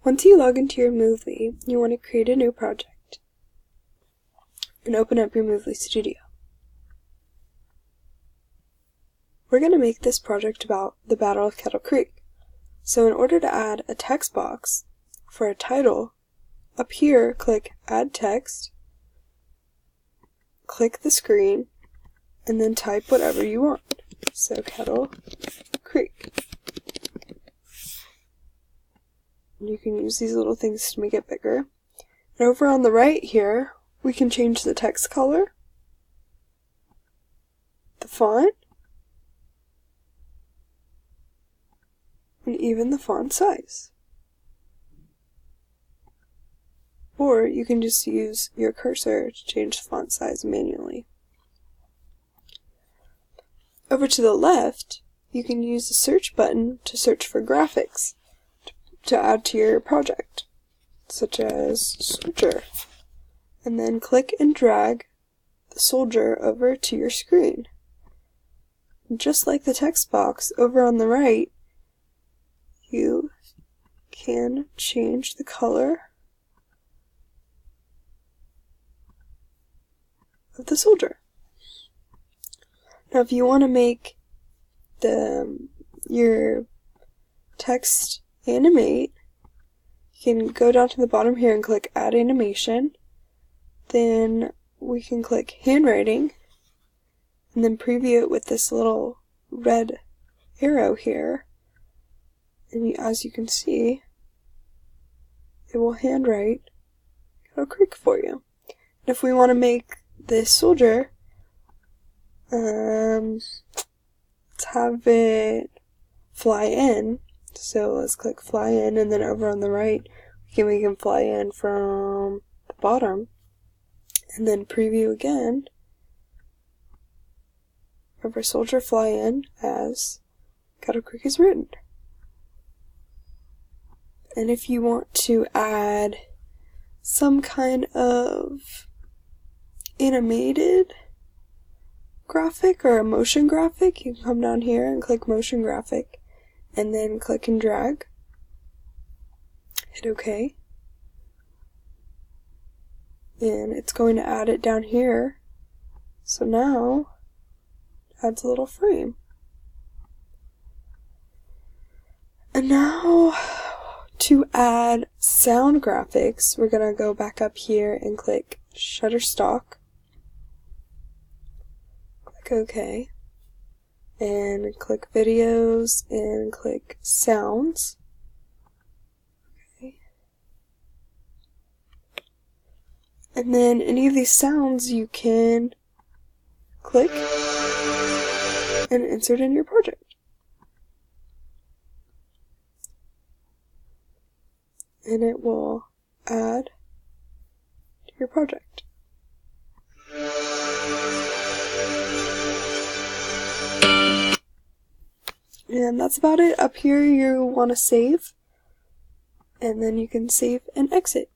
Once you log into your moovly, you want to create a new project and open up your moovly studio. We're going to make this project about the Battle of Kettle Creek. So in order to add a text box for a title, up here click Add Text, click the screen, and then type whatever you want. So Kettle Creek. You can use these little things to make it bigger. And over on the right here, we can change the text color, the font, and even the font size. Or you can just use your cursor to change the font size manually. Over to the left, you can use the search button to search for graphics to add to your project, such as soldier, and then click and drag the soldier over to your screen. And just like the text box over on the right, you can change the color of the soldier. Now if you want to make your text animate, you can go down to the bottom here and click Add Animation. Then we can click Handwriting, and then preview it with this little red arrow here. And as you can see, it will handwrite Kettle Creek for you. And if we want to make this soldier, let's have it fly in. So let's click Fly In, and then over on the right, we can fly in from the bottom. And then preview again. Have our soldier fly in as Kettle Creek is written. And if you want to add some kind of animated graphic or a motion graphic, you can come down here and click Motion Graphic, and then click and drag. Hit OK. And it's going to add it down here. So now, it adds a little frame. And now, to add sound graphics, we're going to go back up here and click Shutterstock. Click OK. And click Videos and click Sounds. Okay. And then any of these sounds you can click and insert in your project. And it will add to your project. And that's about it. Up here you want to save, and then you can save and exit.